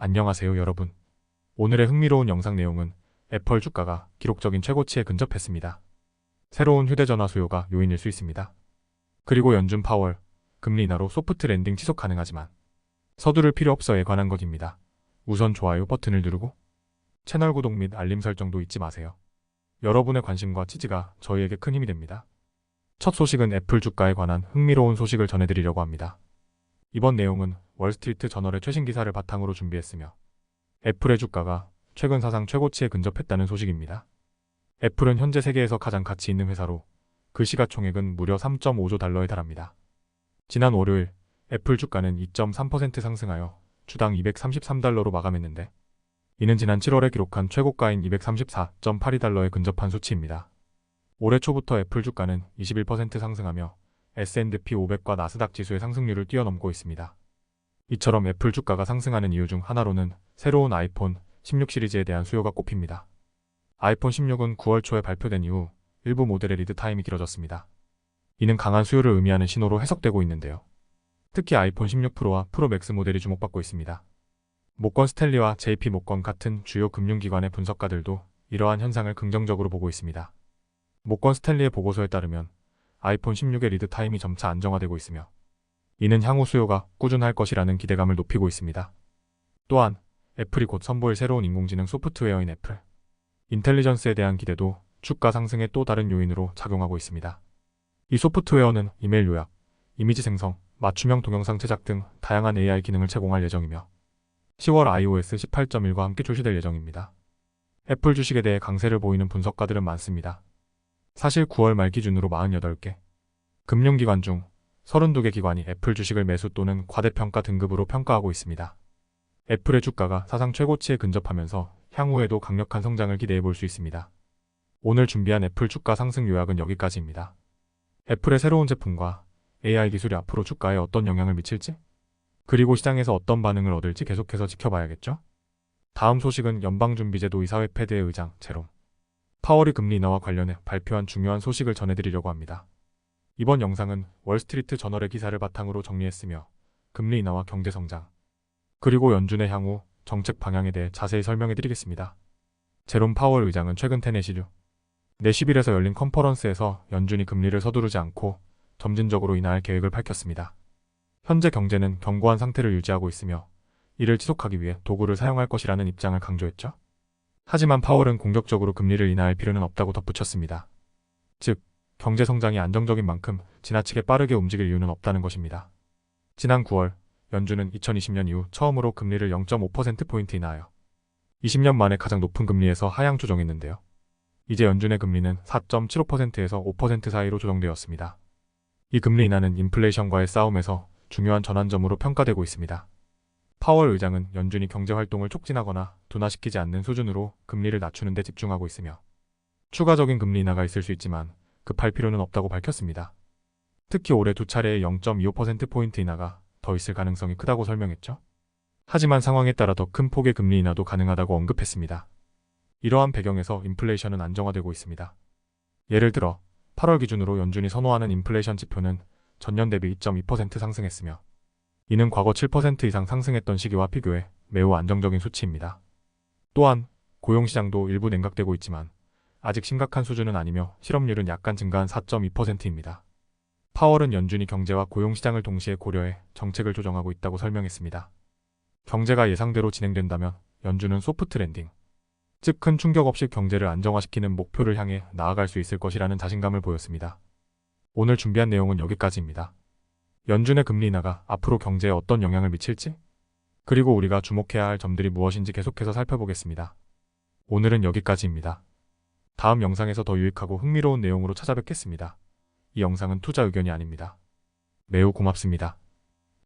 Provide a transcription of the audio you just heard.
안녕하세요 여러분. 오늘의 흥미로운 영상 내용은 애플 주가가 기록적인 최고치에 근접했습니다. 새로운 휴대전화 수요가 요인일 수 있습니다. 그리고 연준 파월, 금리 인하로 소프트 랜딩 지속 가능하지만 서두를 필요 없어에 관한 것입니다. 우선 좋아요 버튼을 누르고 채널 구독 및 알림 설정도 잊지 마세요. 여러분의 관심과 지지가 저희에게 큰 힘이 됩니다. 첫 소식은 애플 주가에 관한 흥미로운 소식을 전해드리려고 합니다. 이번 내용은 월스트리트 저널의 최신 기사를 바탕으로 준비했으며 애플의 주가가 최근 사상 최고치에 근접했다는 소식입니다. 애플은 현재 세계에서 가장 가치 있는 회사로 그 시가총액은 무려 3.5조 달러에 달합니다. 지난 월요일 애플 주가는 2.3% 상승하여 주당 233달러로 마감했는데 이는 지난 7월에 기록한 최고가인 234.82달러에 근접한 수치입니다. 올해 초부터 애플 주가는 21% 상승하며 S&P 500과 나스닥 지수의 상승률을 뛰어넘고 있습니다. 이처럼 애플 주가가 상승하는 이유 중 하나로는 새로운 아이폰 16 시리즈에 대한 수요가 꼽힙니다. 아이폰 16은 9월 초에 발표된 이후 일부 모델의 리드 타임이 길어졌습니다. 이는 강한 수요를 의미하는 신호로 해석되고 있는데요. 특히 아이폰 16 프로와 프로 맥스 모델이 주목받고 있습니다. 모건 스탠리와 JP 모건 같은 주요 금융기관의 분석가들도 이러한 현상을 긍정적으로 보고 있습니다. 모건 스탠리의 보고서에 따르면 아이폰 16의 리드 타임이 점차 안정화되고 있으며 이는 향후 수요가 꾸준할 것이라는 기대감을 높이고 있습니다. 또한 애플이 곧 선보일 새로운 인공지능 소프트웨어인 애플 인텔리전스에 대한 기대도 주가 상승의 또 다른 요인으로 작용하고 있습니다. 이 소프트웨어는 이메일 요약, 이미지 생성, 맞춤형 동영상 제작 등 다양한 AI 기능을 제공할 예정이며 10월 iOS 18.1과 함께 출시될 예정입니다. 애플 주식에 대해 강세를 보이는 분석가들은 많습니다. 사실 9월 말 기준으로 48개 금융기관 중 32개 기관이 애플 주식을 매수 또는 과대평가 등급으로 평가하고 있습니다. 애플의 주가가 사상 최고치에 근접하면서 향후에도 강력한 성장을 기대해 볼 수 있습니다. 오늘 준비한 애플 주가 상승 요약은 여기까지입니다. 애플의 새로운 제품과 AI 기술이 앞으로 주가에 어떤 영향을 미칠지, 그리고 시장에서 어떤 반응을 얻을지 계속해서 지켜봐야겠죠? 다음 소식은 연방준비제도 이사회 패드의 의장 제롬 파월이 금리 인하와 관련해 발표한 중요한 소식을 전해드리려고 합니다. 이번 영상은 월스트리트 저널의 기사를 바탕으로 정리했으며 금리 인하와 경제성장, 그리고 연준의 향후 정책 방향에 대해 자세히 설명해드리겠습니다. 제롬 파월 의장은 최근 테네시 4일에서 열린 컨퍼런스에서 연준이 금리를 서두르지 않고 점진적으로 인하할 계획을 밝혔습니다. 현재 경제는 견고한 상태를 유지하고 있으며 이를 지속하기 위해 도구를 사용할 것이라는 입장을 강조했죠. 하지만 파월은 공격적으로 금리를 인하할 필요는 없다고 덧붙였습니다. 즉, 경제 성장이 안정적인 만큼 지나치게 빠르게 움직일 이유는 없다는 것입니다. 지난 9월, 연준은 2020년 이후 처음으로 금리를 0.5%포인트 인하하여 20년 만에 가장 높은 금리에서 하향 조정했는데요. 이제 연준의 금리는 4.75%에서 5% 사이로 조정되었습니다. 이 금리 인하는 인플레이션과의 싸움에서 중요한 전환점으로 평가되고 있습니다. 파월 의장은 연준이 경제활동을 촉진하거나 둔화시키지 않는 수준으로 금리를 낮추는 데 집중하고 있으며 추가적인 금리 인하가 있을 수 있지만 급할 필요는 없다고 밝혔습니다. 특히 올해 두 차례의 0.25%포인트 인하가 더 있을 가능성이 크다고 설명했죠. 하지만 상황에 따라 더 큰 폭의 금리 인하도 가능하다고 언급했습니다. 이러한 배경에서 인플레이션은 안정화되고 있습니다. 예를 들어 8월 기준으로 연준이 선호하는 인플레이션 지표는 전년 대비 2.2% 상승했으며 이는 과거 7% 이상 상승했던 시기와 비교해 매우 안정적인 수치입니다. 또한 고용시장도 일부 냉각되고 있지만 아직 심각한 수준은 아니며 실업률은 약간 증가한 4.2%입니다. 파월은 연준이 경제와 고용시장을 동시에 고려해 정책을 조정하고 있다고 설명했습니다. 경제가 예상대로 진행된다면 연준은 소프트 랜딩, 즉 큰 충격 없이 경제를 안정화시키는 목표를 향해 나아갈 수 있을 것이라는 자신감을 보였습니다. 오늘 준비한 내용은 여기까지입니다. 연준의 금리 인하가 앞으로 경제에 어떤 영향을 미칠지, 그리고 우리가 주목해야 할 점들이 무엇인지 계속해서 살펴보겠습니다. 오늘은 여기까지입니다. 다음 영상에서 더 유익하고 흥미로운 내용으로 찾아뵙겠습니다. 이 영상은 투자 의견이 아닙니다. 매우 고맙습니다.